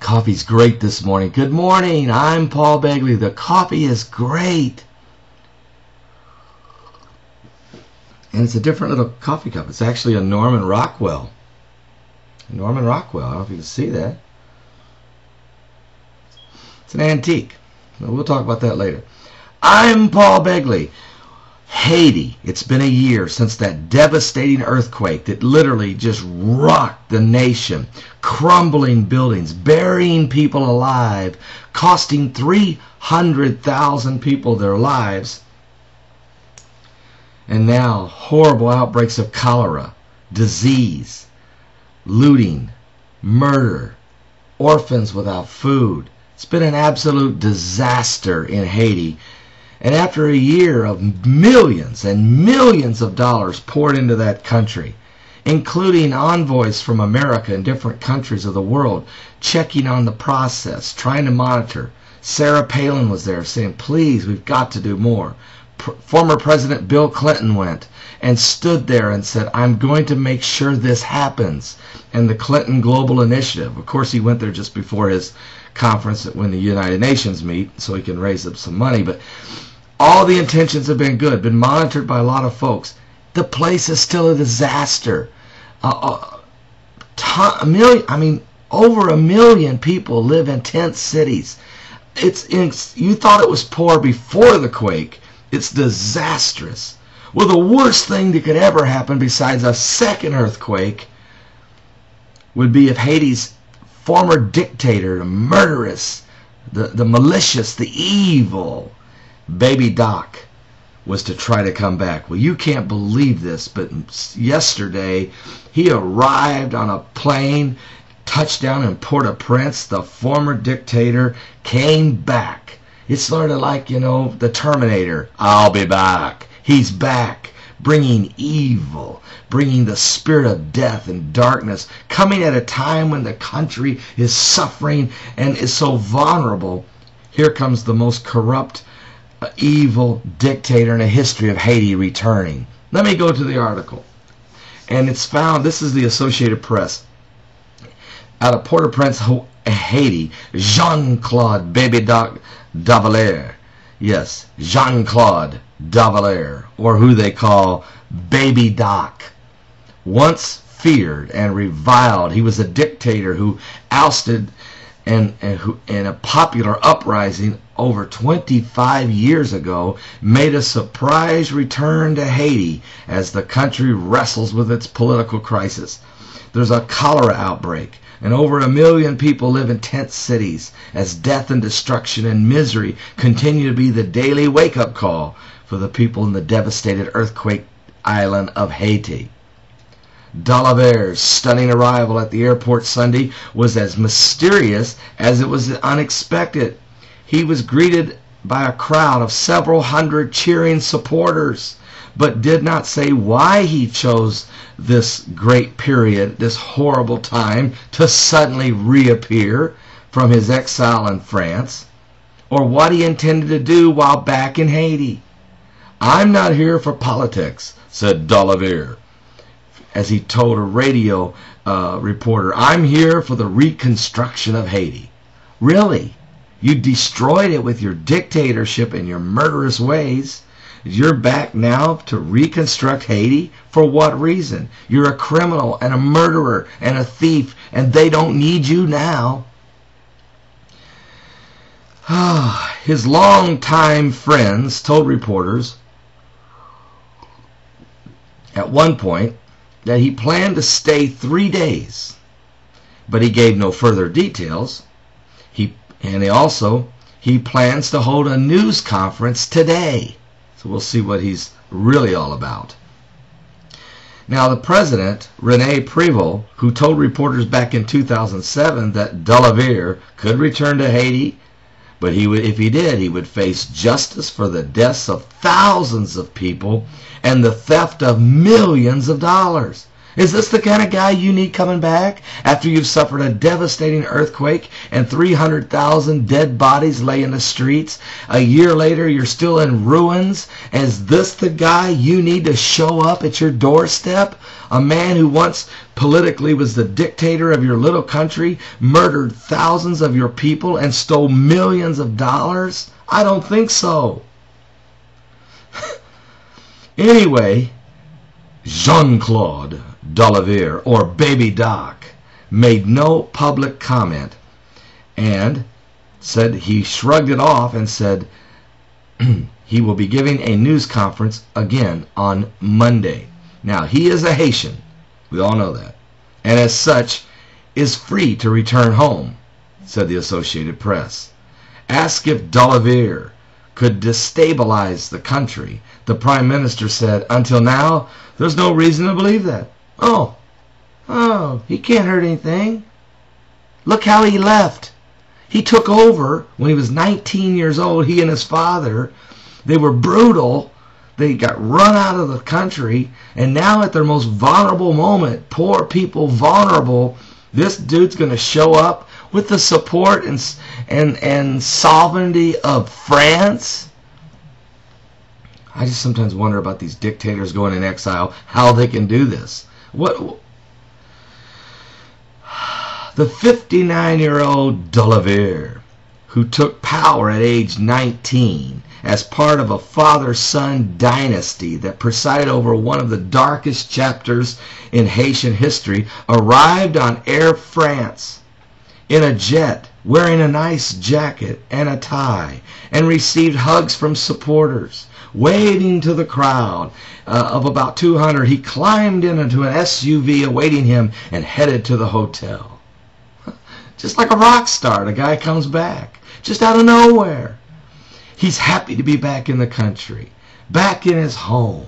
Coffee's great this morning. Good morning. I'm Paul Begley. The coffee is great. And it's a different little coffee cup. It's actually a Norman Rockwell. Norman Rockwell. I don't know if you can see that. It's an antique. We'll talk about that later. I'm Paul Begley. Haiti. It's been a year since that devastating earthquake that literally just rocked the nation. Crumbling buildings, burying people alive, costing 300,000 people their lives. And now horrible outbreaks of cholera, disease, looting, murder, orphans without food. It's been an absolute disaster in Haiti. And after a year of millions and millions of dollars poured into that country, including envoys from America and different countries of the world, checking on the process, trying to monitor. Sarah Palin was there saying, please, we've got to do more. Former President Bill Clinton went and stood there and said, I'm going to make sure this happens. And the Clinton Global Initiative, of course he went there just before his conference when the United Nations meet so he can raise up some money, but all the intentions have been good, been monitored by a lot of folks. The place is still a disaster. Over 1 million people live in tent cities. You thought it was poor before the quake. It's disastrous. Well, the worst thing that could ever happen besides a second earthquake would be if Haiti's former dictator, the murderous, the malicious, the evil Baby Doc was to try to come back. Well, you can't believe this, but yesterday he arrived on a plane, touched down in Port-au-Prince. The former dictator came back. It's sort of like, the Terminator. I'll be back. He's back, bringing evil, bringing the spirit of death and darkness, coming at a time when the country is suffering and is so vulnerable. Here comes the most corrupt, evil dictator in the history of Haiti returning. Let me go to the article. And it's found, this is the Associated Press, out of Port-au-Prince, Haiti, Jean-Claude Baby Doc Duvalier. Yes, Jean-Claude Duvalier, or who they call Baby Doc. Once feared and reviled, he was a dictator who ousted and in a popular uprising over 25 years ago, made a surprise return to Haiti as the country wrestles with its political crisis. There's a cholera outbreak, and over 1 million people live in tent cities as death and destruction and misery continue to be the daily wake-up call for the people in the devastated earthquake island of Haiti. Duvalier's stunning arrival at the airport Sunday was as mysterious as it was unexpected. He was greeted by a crowd of several hundred cheering supporters, but did not say why he chose this great period, this horrible time, to suddenly reappear from his exile in France, or what he intended to do while back in Haiti. I'm not here for politics, said Duvalier, as he told a radio reporter. I'm here for the reconstruction of Haiti. Really? You destroyed it with your dictatorship and your murderous ways. You're back now to reconstruct Haiti? For what reason? You're a criminal and a murderer and a thief, and they don't need you now. His longtime friends told reporters at one point that he planned to stay 3 days, but he gave no further details. He plans to hold a news conference today. So we'll see what he's really all about. Now, the president, René Prévost, who told reporters back in 2007 that Duvalier could return to Haiti, but if he did, he would face justice for the deaths of thousands of people and the theft of millions of dollars. Is this the kind of guy you need coming back after you've suffered a devastating earthquake and 300,000 dead bodies lay in the streets? A year later, you're still in ruins. Is this the guy you need to show up at your doorstep? A man who once politically was the dictator of your little country, murdered thousands of your people, and stole millions of dollars? I don't think so. Anyway, Jean-Claude Duvalier, or Baby Doc, made no public comment and said he shrugged it off and said he will be giving a news conference again on Monday. Now, he is a Haitian. We all know that. And as such, is free to return home, said the Associated Press. Asked if Duvalier could destabilize the country, the Prime Minister said, until now, there's no reason to believe that. Oh, he can't hurt anything. Look how he left. He took over when he was 19 years old, he and his father. They were brutal. They got run out of the country. And now at their most vulnerable moment, poor people vulnerable, this dude's going to show up with the support and sovereignty of France. I just sometimes wonder about these dictators going in exile, how they can do this. The 59-year-old Duvalier, who took power at age 19 as part of a father-son dynasty that presided over one of the darkest chapters in Haitian history, arrived on Air France in a jet, wearing a nice jacket and a tie, and received hugs from supporters. Waving to the crowd of about 200, he climbed into an SUV awaiting him and headed to the hotel. Just like a rock star, the guy comes back, just out of nowhere. He's happy to be back in the country, back in his home,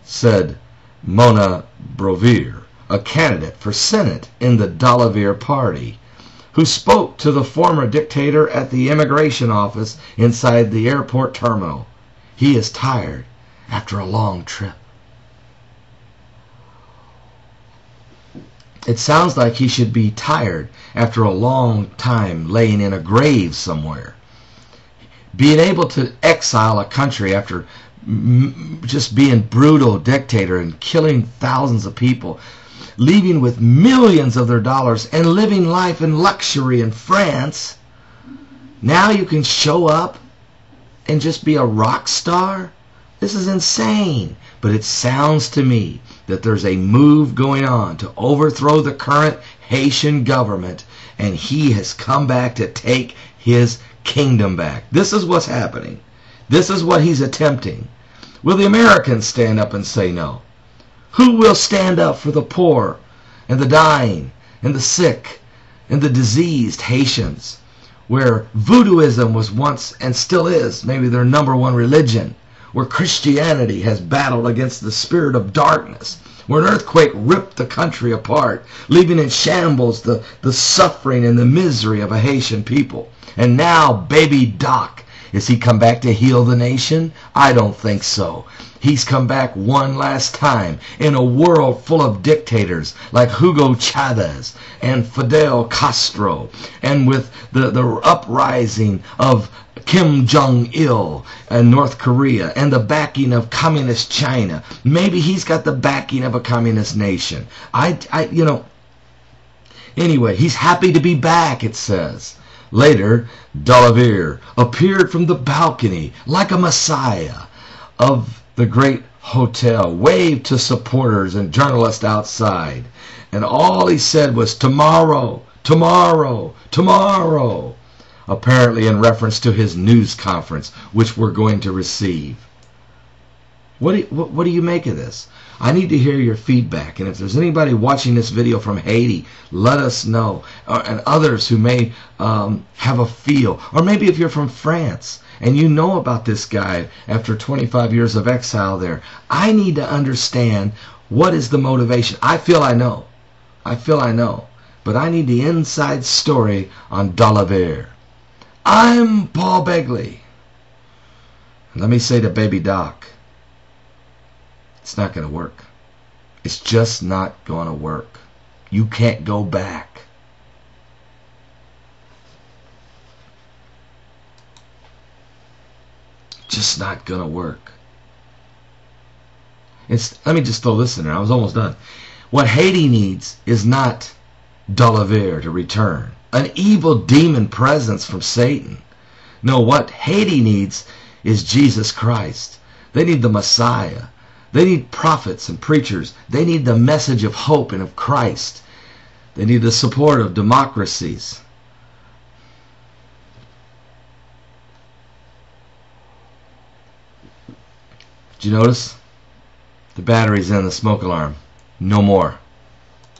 said Mona Brovier, a candidate for Senate in the Duvalier party, who spoke to the former dictator at the immigration office inside the airport terminal. He is tired after a long trip. It sounds like he should be tired after a long time laying in a grave somewhere. Being able to exile a country after just being brutal dictator and killing thousands of people, leaving with millions of their dollars and living life in luxury in France. Now you can show up and just be a rock star? This is insane. But it sounds to me that there's a move going on to overthrow the current Haitian government, and he has come back to take his kingdom back. This is what's happening. This is what he's attempting. Will the Americans stand up and say no? Who will stand up for the poor and the dying and the sick and the diseased Haitians, where voodooism was once and still is maybe their number one religion, where Christianity has battled against the spirit of darkness, where an earthquake ripped the country apart, leaving in shambles the suffering and the misery of a Haitian people. And now Baby Doc, is he come back to heal the nation? I don't think so. He's come back one last time in a world full of dictators like Hugo Chavez and Fidel Castro, and with the uprising of Kim Jong-il in North Korea and the backing of communist China. Maybe he's got the backing of a communist nation. Anyway, he's happy to be back, it says. Later, Duvalier appeared from the balcony like a messiah of the great hotel, waved to supporters and journalists outside, and all he said was, "Tomorrow, tomorrow, tomorrow," apparently in reference to his news conference, which we're going to receive. What do you make of this? I need to hear your feedback, and if there's anybody watching this video from Haiti, let us know, and others who may have a feel, or maybe if you're from France and you know about this guy after 25 years of exile there. I need to understand what is the motivation. I feel I know, but I need the inside story on Duvalier. I'm Paul Begley. Let me say to Baby Doc, it's not going to work. It's just not going to work. You can't go back. Just not going to work. Let me just throw this in there. I was almost done. What Haiti needs is not Duvalier to return, an evil demon presence from Satan. No, what Haiti needs is Jesus Christ. They need the Messiah. They need prophets and preachers. They need the message of hope and of Christ. They need the support of democracies. Did you notice? The battery's in the smoke alarm. No more.